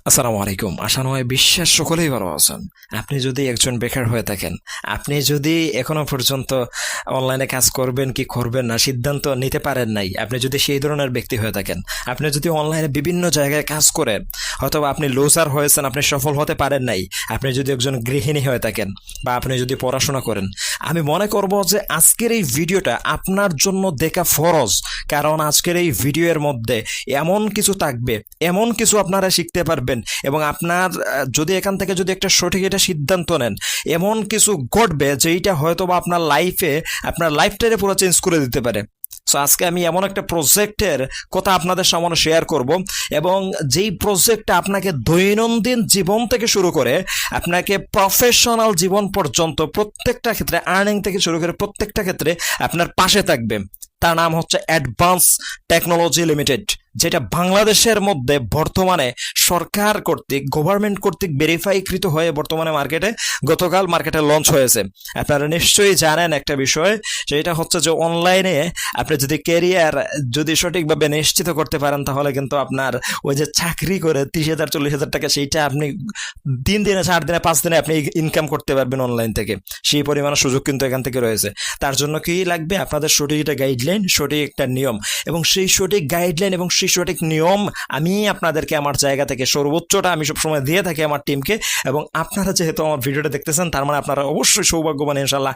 আসসালামু আলাইকুম। আশা নয় বিশ্বাস সকলেই ভালো আছেন। আপনি যদি একজন বেকার হয়ে থাকেন, আপনি যদি এখনো পর্যন্ত অনলাইনে কাজ করবেন কি করবেন না সিদ্ধান্ত নিতে পারেন নাই, আপনি যদি সেই ধরনের ব্যক্তি হয়ে থাকেন, আপনি যদি অনলাইনে বিভিন্ন জায়গায় কাজ করেন, অথবা আপনি লুজার হয়েছেন, আপনি সফল হতে পারেন নাই, আপনি যদি একজন গৃহিণী হয়ে থাকেন বা আপনি যদি পড়াশোনা করেন, আমি মনে করব যে আজকের এই ভিডিওটা আপনার জন্য দেখা ফরজ। কারণ আজকের এই ভিডিওর মধ্যে এমন কিছু থাকবে, এমন কিছু আপনারা শিখতে পারবেন, এবং আপনার যদি এখান থেকে যদি একটা সঠিক এটা সিদ্ধান্ত নেন, এমন কিছু ঘটবে যেইটা হয়তো বা আপনার লাইফে, আপনার লাইফটারে পুরো চেঞ্জ করে দিতে পারে। সো আজকে আমি এমন একটা প্রজেক্টের কথা আপনাদের সামনে শেয়ার করব, এবং যেই প্রজেক্টটা আপনাকে দৈনন্দিন জীবন থেকে শুরু করে আপনাকে প্রফেশনাল জীবন পর্যন্ত প্রত্যেকটা ক্ষেত্রে, আর্নিং থেকে শুরু করে প্রত্যেকটা ক্ষেত্রে আপনার পাশে থাকবে। তার নাম হচ্ছে অ্যাডভান্স টেকনোলজি লিমিটেড, যেটা বাংলাদেশের মধ্যে বর্তমানে সরকার কর্তৃক, গভর্নমেন্ট কর্তৃক ভেরিফাইকৃত হয়ে বর্তমানে গতকাল মার্কেটে লঞ্চ হয়েছে। আপনারা নিশ্চয়ই জানেন একটা বিষয়, যেটা হচ্ছে যে অনলাইনে আপনি যদি ক্যারিয়ার যদি সঠিকভাবে নিশ্চিত করতে পারেন, তাহলে কিন্তু আপনার ওই যে চাকরি করে 30,000 40,000 টাকা, সেইটা আপনি 3 দিনে 4 দিনে 5 দিনে আপনি ইনকাম করতে পারবেন অনলাইন থেকে। সেই পরিমাণ সুযোগ কিন্তু এখান থেকে রয়েছে। তার জন্য কি লাগবে? আপনাদের সঠিক একটা গাইডলাইন, সঠিক একটা নিয়ম, এবং সেই সঠিক গাইডলাইন এবং সেই সঠিক নিয়ম আমি আপনাদেরকে আমার জায়গা থেকে সর্বোচ্চটা আমি সবসময় দিয়ে থাকি আমার টিমকে। এবং আপনারা যেহেতু আমার ভিডিওটা দেখতেছেন, তার মানে আপনারা অবশ্যই সৌভাগ্যবান ইনশাল্লাহ।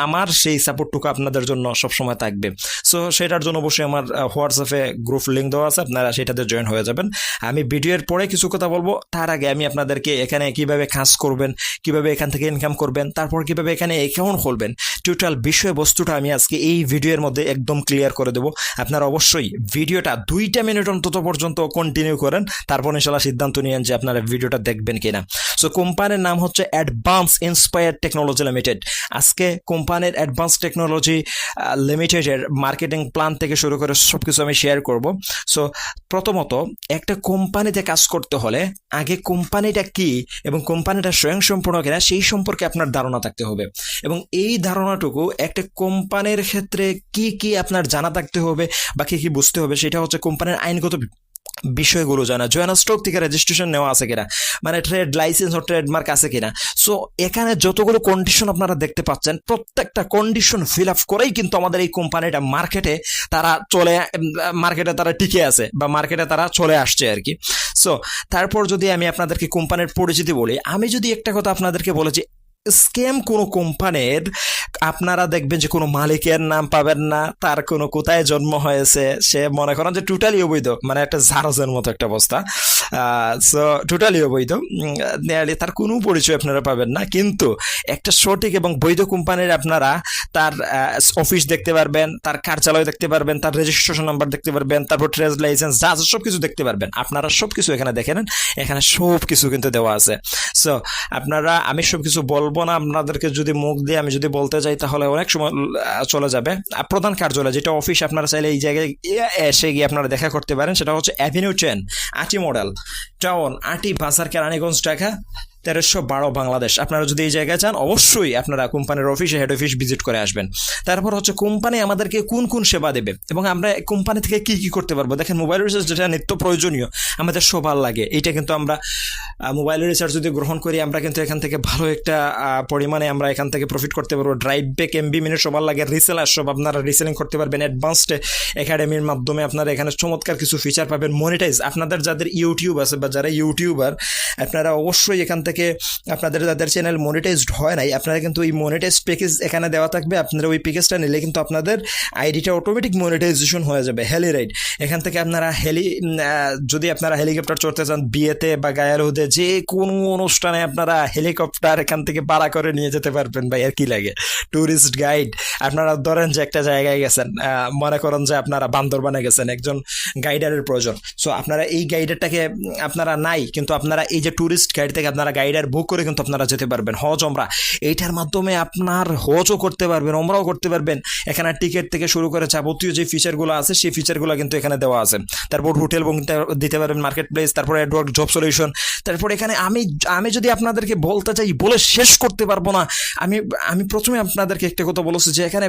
আমার সেই সাপোর্টটুকু আপনাদের জন্য সবসময় থাকবে। সো সেটার জন্য অবশ্যই আমার হোয়াটসঅ্যাপে গ্রুপ লিঙ্ক দেওয়া আছে, আপনারা সেটাতে জয়েন হয়ে যাবেন। আমি ভিডিওর পরে কিছু কথা বলবো, তার আগে আমি আপনাদেরকে এখানে কিভাবে কাজ করবেন, কিভাবে এখান থেকে ইনকাম করবেন, তারপর কিভাবে এখানে অ্যাকাউন্ট খুলবেন, টোটাল বিষয়বস্তুটা আমি আজকে এই ভিডিওর মধ্যে একদম ক্লিয়ার করে দেবো। আপনারা অবশ্যই ভিডিওটা 2 মিনিট অন্তত পর্যন্ত কন্টিনিউ করেন, তারপর ইনশাল্লাহ সিদ্ধান্ত নিয়েন যে আপনারা ভিডিওটা দেখবেন কিনা। সো কোম্পানির নাম হচ্ছে অ্যাডভান্স ইন্সপায়ার টেকনোলজি লিমিটেড। আজকে কোম্পানির অ্যাডভান্স টেকনোলজি লিমিটেডের মার্কেটিং প্ল্যান থেকে শুরু করে সব কিছু আমি শেয়ার করব। সো প্রথমত, একটা কোম্পানিতে কাজ করতে হলে আগে কোম্পানিটা কি এবং কোম্পানিটা স্বয়ংসম্পূর্ণ কিনা সেই সম্পর্কে আপনার ধারণা থাকতে হবে। এবং এই ধারণাটুকু একটা কোম্পানির ক্ষেত্রে কি কি আপনার জানা থাকতে হবে বা কি কি বুঝতে হবে, সেটা হচ্ছে কোম্পানির আইনগত বিষয়গুলো জানা, জয়েন স্টক থেকে রেজিস্ট্রেশন নেওয়া আছে কিনা, মানে ট্রেড লাইসেন্স ও ট্রেডমার্ক আছে কিনা। সো এখানে যতগুলো কন্ডিশন আপনারা দেখতে পাচ্ছেন, প্রত্যেকটা কন্ডিশন ফিল আপ করেই কিন্তু আমাদের এই কোম্পানিটা মার্কেটে তারা টিকে আছে, বা মার্কেটে তারা চলে আসছে আর কি। সো তারপর যদি আমি আপনাদেরকে কোম্পানির পরিচিতি বলি, আমি যদি একটা কথা আপনাদেরকে বলেছি, স্ক্যাম কোনো কোম্পানির আপনারা দেখবেন যে কোনো মালিকের নাম পাবেন না, তার কোনো কোথায় জন্ম হয়েছে, সে মনে করেন যে টোটালি অবৈধ, মানে একটা জারজের মতো একটা অবস্থা। সো টোটালি অবৈধ, তার কোনো পরিচয় আপনারা পাবেন না। কিন্তু একটা সঠিক এবং বৈধ কোম্পানির আপনারা তার অফিস দেখতে পারবেন, তার কার্যালয় দেখতে পারবেন, তার রেজিস্ট্রেশন নাম্বার দেখতে পারবেন, তারপর ট্রেড লাইসেন্স যা আছে সব কিছু দেখতে পারবেন। আপনারা সব কিছু এখানে দেখে নেন, এখানে সব কিছু কিন্তু দেওয়া আছে। সো আমি সব কিছু বলবো না আপনাদেরকে, যদি মুখ দিয়ে আমি যদি বলতে যাই তাহলে অনেক সময় চলে যাবে। প্রধান কার্যালয় যেটা অফিস, আপনারা চাইলে এই জায়গায় এসে গিয়ে আপনারা দেখা করতে পারেন, সেটা হচ্ছে অ্যাভিনিউ 10, আটি মডেল টাউন, আটি বাজার, কেরানীগঞ্জ, ঢাকা 1312 বাংলাদেশ। আপনারা যদি এই জায়গায় চান, অবশ্যই আপনারা কোম্পানির অফিসে, হেড অফিস ভিজিট করে আসবেন। তারপর হচ্ছে কোম্পানি আমাদেরকে কোন কোন সেবা দেবে এবং আমরা কোম্পানি থেকে কি কি করতে পারবো। দেখেন, মোবাইল রিচার্জ যেটা নিত্য প্রয়োজনীয়, আমাদের সবার লাগে, এইটা কিন্তু আমরা মোবাইল রিচার্জ যদি গ্রহণ করি, আমরা কিন্তু এখান থেকে ভালো একটা পরিমাণে আমরা এখান থেকে প্রফিট করতে পারবো। ড্রাইভ ব্যাক, এমবি মিনিট সবার লাগে, রিসেলার সব আপনারা রিসেলিং করতে পারবেন। অ্যাডভান্সড একাডেমির মাধ্যমে আপনারা এখানে চমৎকার কিছু ফিচার পাবেন। মনিটাইজ, আপনাদের যাদের ইউটিউব আছে বা যারা ইউটিউবার, আপনারা অবশ্যই এখান থেকে আপনাদের যাদের চ্যানেল মনিটাইজড হয় নাই, আপনারা কিন্তু এই মনিটাইজড প্যাকেজ এখানে দেওয়া থাকবে। আপনারা ওই প্যাকেজটা নিলে কিন্তু আপনাদের আইডিটা অটোমেটিক মনিটাইজেশন হয়ে যাবে। হেলি রাইড, এখান থেকে আপনারা যদি আপনারা হেলিকপ্টার চড়তে চান, বিয়েতে বা গায়েরহুদে যে কোনো অনুষ্ঠানে আপনারা হেলিকপ্টার এখান থেকে ভাড়া করে নিয়ে যেতে পারবেন। ভাই আর কি লাগে। ট্যুরিস্ট গাইড, আপনারা ধরেন যে একটা জায়গায় গেছেন, মনে করেন যে আপনারা বান্দরবানে গেছেন, একজন গাইডারের প্রয়োজন। সো আপনারা এই গাইডারটাকে আপনারা নাই, কিন্তু আপনারা এই যে ট্যুরিস্ট গাইড থেকে আপনারা গাইডার বুক করে কিন্তু আপনারা যেতে পারবেন। হজ, ওমরা, এইটার মাধ্যমে আপনার হজও করতে পারবেন, ওমরাও করতে পারবেন। এখানে টিকিট থেকে শুরু করে যাবতীয় যে ফিচারগুলো আছে, সেই ফিচারগুলো কিন্তু এখানে দেওয়া আছে। তারপর হোটেল বুকিং দিতে পারবেন, মার্কেট প্লেস, তারপর অ্যাডওয়ার্ক জব সলিউশন, তার তারপর এখানে আমি আমি যদি আপনাদেরকে বলতে চাই, বলে শেষ করতে পারবো না। আমি আমি প্রথমে আপনাদেরকে একটা কথা বলেছি যে এখানে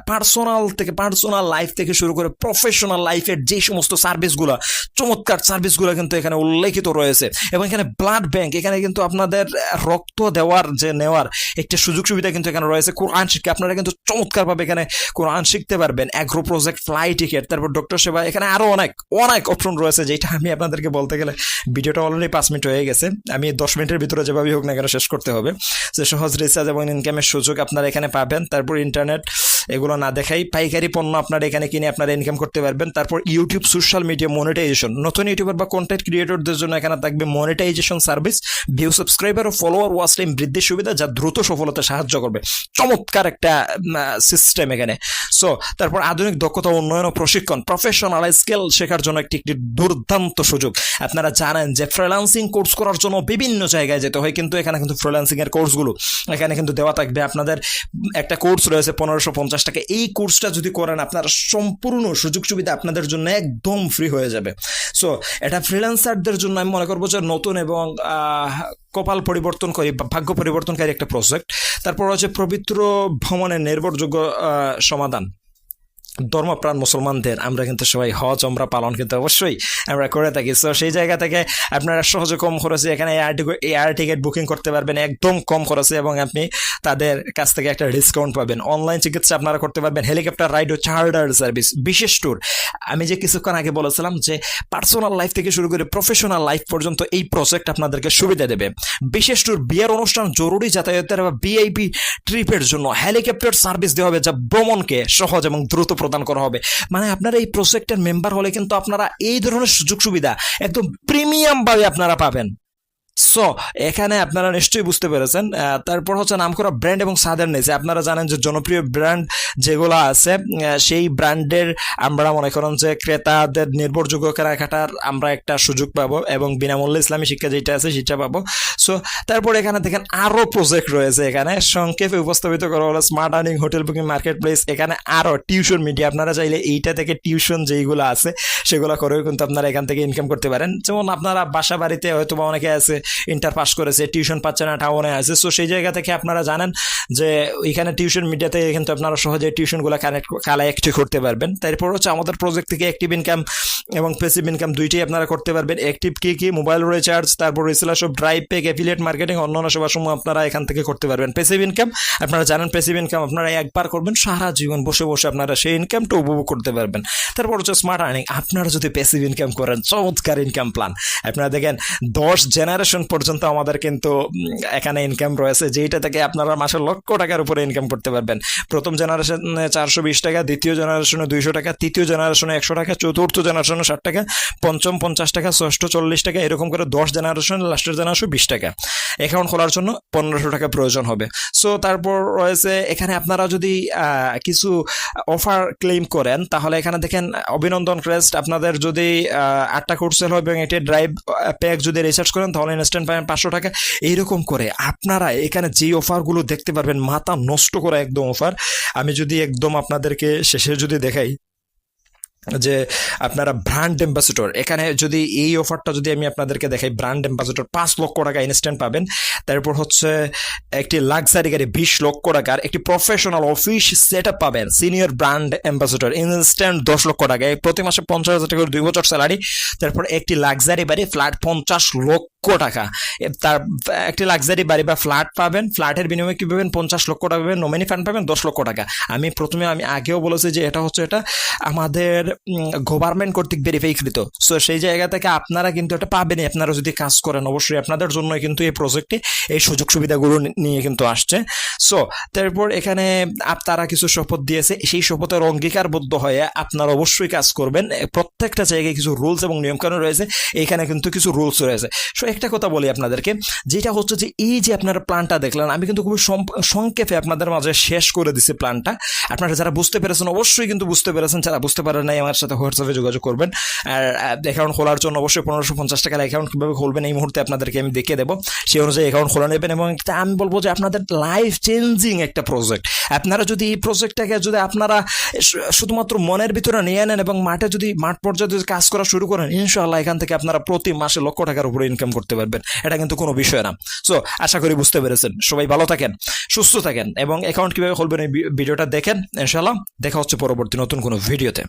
পার্সোনাল লাইফ থেকে শুরু করে প্রফেশনাল লাইফের যে সমস্ত সার্ভিসগুলো, চমৎকার সার্ভিসগুলো কিন্তু এখানে উল্লেখিত রয়েছে। এবং এখানে ব্লাড ব্যাংক, এখানে কিন্তু আপনাদের রক্ত দেওয়ার যে নেওয়ার একটা সুযোগ সুবিধা কিন্তু এখানে রয়েছে। কোরআন শিক্ষা, আপনারা কিন্তু চমৎকারভাবে এখানে কোরআন শিখতে পারবেন। অ্যাগ্রো প্রজেক্ট, ফ্লাই টিকেট, তারপর ডক্টর সেবা, এখানে আরো অনেক অনেক অপশন রয়েছে, যেটা আমি আপনাদেরকে বলতে গেলে ভিডিওটা অলরেডি 5 মিনিট হয়ে গেছে। আমি 10 মিনিটের ভিতরে যেভাবেই হোক না কেন শেষ করতে হবে। যে সহজ রিচার্জ এবং ইনকামের সুযোগ আপনারা এখানে পাবেন। তারপর ইন্টারনেট, এগুলো না দেখাই পাইকারি পণ্য আপনারা এখানে কিনে আপনারা ইনকাম করতে পারবেন। তারপর ইউটিউব সোশ্যাল মিডিয়া মনিটাইজেশন, নতুন ইউটিউবার বা কন্টেন্ট ক্রিয়েটরদের জন্য এখানে থাকবে মনিটাইজেশন সার্ভিস, ভিউ, সাবস্ক্রাইবার ও ফলোয়ার, ওয়াচ টাইম বৃদ্ধির সুবিধা, যা দ্রুত সফলতা সাহায্য করবে। চমৎকার একটা সিস্টেম এখানে। সো তারপর আধুনিক দক্ষতা উন্নয়ন ও প্রশিক্ষণ, প্রফেশনাল স্কিল শেখার জন্য একটি দুর্দান্ত সুযোগ। আপনারা জানেন যে ফ্রিল্যান্সিং কোর্স করার জন্য বিভিন্ন জায়গায় যেতে হয়, কিন্তু এখানে কিন্তু ফ্রিল্যান্সিং এর কোর্সগুলো এখানে কিন্তু দেওয়া থাকবে। আপনাদের একটা কোর্স রয়েছে 1550 টাকা। এই কোর্সটা যদি করেন, আপনার সম্পূর্ণ সুযোগ সুবিধা আপনাদের জন্য একদম ফ্রি হয়ে যাবে। সো এটা ফ্রিল্যান্সারদের জন্য আমি মনে করবো যে নতুন এবং কপাল পরিবর্তনকারী, ভাগ্য পরিবর্তনকারী একটা প্রজেক্ট। তারপর হচ্ছে পবিত্র ভ্রমণের নির্ভরযোগ্য সমাধান। ধর্মপ্রাণ মুসলমানদের আমরা কিন্তু সবাই হজ ওমরা পালন কিন্তু অবশ্যই আমরা করে থাকি। সো সেই জায়গা থেকে আপনারা সহজে কম খরচে এখানে এয়ার টিকিট বুকিং করতে পারবেন একদম কম খরচে, এবং আপনি তাদের কাছ থেকে একটা ডিসকাউন্ট পাবেন। অনলাইন চিকিৎসা আপনারা করতে পারবেন। হেলিকপ্টার রাইড ও চার্টার সার্ভিস, বিশেষ ট্যুর। আমি যে কিছুক্ষণ আগে বলেছিলাম যে পার্সোনাল লাইফ থেকে শুরু করে প্রফেশনাল লাইফ পর্যন্ত এই প্রজেক্ট আপনাদেরকে সুবিধা দেবে। বিশেষ ট্যুর, বিয়ের অনুষ্ঠান, জরুরি যাতায়াতের বা ভিআইপি ট্রিপের জন্য হেলিকপ্টার সার্ভিস দেওয়া হবে, যা ভ্রমণকে সহজ এবং দ্রুত প্রদান করা হবে। মানে আপনারা এই প্রজেক্টের মেম্বার হলে কিন্তু আপনারা এই ধরনের সুযোগ সুবিধা একদম প্রিমিয়াম ভাবে আপনারা পাবেন। সো এখানে আপনারা নিশ্চয়ই বুঝতে পেরেছেন। তারপর হচ্ছে নামকরা ব্র্যান্ড এবং স্বাদের নিচে, আপনারা জানেন যে জনপ্রিয় ব্র্যান্ড যেগুলো আছে, সেই ব্র্যান্ডের আমরা মনে করেন যে ক্রেতাদের নির্ভরযোগ্য কেনাকাটার আমরা একটা সুযোগ পাবো, এবং বিনামূল্যে ইসলামী শিক্ষা যেটা আছে সেটা পাবো। সো তারপর এখানে দেখেন আরও প্রজেক্ট রয়েছে। এখানে সংক্ষেপে উপস্থাপিত করা হলো smart earning, hotel booking, market place. এখানে আরও টিউশন মিডিয়া, আপনারা চাইলে এইটা থেকে টিউশন যেইগুলো আছে সেগুলো করেও কিন্তু আপনারা এখান থেকে ইনকাম করতে পারেন। যেমন আপনারা বাসা বাড়িতে হয়তো বা অনেকে আছে ইন্টার পাস করেছে, টিউশন পাচ্ছে না, টাউনে আছে। সো সেই জায়গা থেকে আপনারা জানেন যে এখানে টিউশন মিডিয়াতে কিন্তু আপনারা সহজে টিউশনগুলো কালেক্ট করতে পারবেন। তারপর হচ্ছে আমাদের প্রজেক্ট থেকে অ্যাক্টিভ ইনকাম এবং প্যাসিভ ইনকাম দুইটাই আপনারা করতে পারবেন। অ্যাক্টিভ কি মোবাইল রিচার্জ, তারপর রিসেলার শপ, ড্রাইভ পেক, অ্যাফিলিয়েট মার্কেটিং, অন্যান্য সেবাসমূহ আপনারা এখান থেকে করতে পারবেন। প্যাসিভ ইনকাম, আপনারা জানেন প্যাসিভ ইনকাম আপনারা একবার করবেন, সারা জীবন বসে বসে আপনারা সেই ইনকামটা উপভোগ করতে পারবেন। তারপর হচ্ছে স্মার্ট আর্নিং, আপনারা যদি প্যাসিভ ইনকাম করেন, চমৎকার ইনকাম প্ল্যান। আপনারা দেখেন 10 জেনারেশন পর্যন্ত আমাদের কিন্তু এখানে ইনকাম রয়েছে, যেটা থেকে আপনারা মাসে লক্ষ টাকার উপরে ইনকাম করতে পারবেন। প্রথম জেনারেশনে 420 টাকা, দ্বিতীয় জেনারেশনে 200 টাকা, তৃতীয় জেনারেশনে 100 টাকা, চতুর্থ জেনারেশনে 60 টাকা, পঞ্চম 50 টাকা, ষষ্ঠ 40 টাকা, এরকম করে 10 জেনারেশন, লাস্টের জেনারেশন 20 টাকা। অ্যাকাউন্ট খোলার জন্য 1500 টাকা প্রয়োজন হবে। সো তারপর রয়েছে এখানে আপনারা যদি কিছু অফার ক্লেম করেন, তাহলে এখানে দেখেন অভিনন্দন ক্রেস্ট, আপনাদের যদি 8টা কোর্স সেল হয় এবং একটি ড্রাইভ প্যাক যদি রিচার্জ করেন তাহলে ইনস্ট্যান্ট পাবেন 500 টাকা। এইরকম করে আপনারা এখানে যে অফারগুলো দেখতে পারবেন, মাথা নষ্ট করা একদম অফার। আমি যদি একদম আপনাদেরকে শেষে যদি দেখাই যে আপনারা ব্র্যান্ড অ্যাম্বাসেডর, এখানে যদি এই অফারটা যদি আমি আপনাদেরকে দেখাই, ব্র্যান্ড অ্যাম্বাসেডর 5 লক্ষ টাকা ইনস্ট্যান্ট পাবেন। তারপর হচ্ছে একটি লাক্সারি গাড়ি 20 লক্ষ টাকার, একটি প্রফেশনাল অফিস সেট আপ পাবেন, সিনিয়র ব্র্যান্ড অ্যাম্বাসেডর ইনস্ট্যান্ট 10 লক্ষ টাকা, প্রতি মাসে 50,000 টাকা 2 বছর স্যালারি। তারপর একটি লাক্সারি বাড়ি, ফ্ল্যাট 50 লক্ষ টাকা, তার একটি লাক্সারি বাড়ি বা ফ্ল্যাট পাবেন, ফ্ল্যাটের বিনিময়ে কি পাবেন 50 লক্ষ টাকা পাবেন, নমিনি ফান্ড পাবেন 10 লক্ষ টাকা। আমি আগেও বলেছি যে এটা আমাদের গভর্নমেন্ট কর্তৃক ভেরিফাইকৃত। সো সেই জায়গা থেকে আপনারা কিন্তু এটা পাবেনই, আপনারা যদি কাজ করেন। অবশ্যই আপনাদের জন্য কিন্তু এই প্রজেক্টে এই সুযোগ সুবিধাগুলো নিয়ে কিন্তু আসছে। সো তারপর এখানে তারা কিছু শপথ দিয়েছে, সেই শপথের অঙ্গীকারবদ্ধ হয়ে আপনারা অবশ্যই কাজ করবেন। প্রত্যেকটা জায়গায় কিছু রুলস এবং নিয়মকানুন রয়েছে, এখানে কিন্তু কিছু রুলস রয়েছে। সো একটা কথা বলি আপনাদেরকে, যেটা হচ্ছে যে এই যে আপনারা প্ল্যানটা দেখলেন, আমি কিন্তু খুবই সংক্ষেপে আপনাদের মাঝে শেষ করে দিছি প্ল্যানটা। আপনারা যারা বুঝতে পেরেছেন অবশ্যই কিন্তু বুঝতে পেরেছেন, যারা বুঝতে পারেন নাই আমার সাথে হোয়াটসঅ্যাপে যোগাযোগ করবেন। আর অ্যাকাউন্ট খোলার জন্য অবশ্যই 1550 টাকার অ্যাকাউন্ট কীভাবে খুলবেন এই মুহূর্তে আপনাদেরকে আমি দেখিয়ে দেবো, সেই অনুযায়ী অ্যাকাউন্ট খোলা নেবেন। এবং আমি বলবো যে আপনাদের লাইফ চেঞ্জিং একটা প্রজেক্ট। আপনারা যদি এই প্রজেক্টটাকে যদি আপনারা শুধুমাত্র মনের ভিতরে নিয়ে নেন এবং মাঠ পর্যায়ে যদি কাজ করা শুরু করেন, ইনশাআল্লাহ এখান থেকে আপনারা প্রতি মাসে লক্ষ টাকার উপরে ইনকাম করতে করতে পারবেন, এটা কিন্তু কোনো বিষয় না। সো আশা করি বুঝতে পেরেছেন। সবাই ভালো থাকেন, সুস্থ থাকেন এবং অ্যাকাউন্ট কিভাবে খুলবেন এই ভিডিওটা দেখেন। ইনশাআল্লাহ দেখা হচ্ছে পরবর্তী নতুন কোনো ভিডিওতে।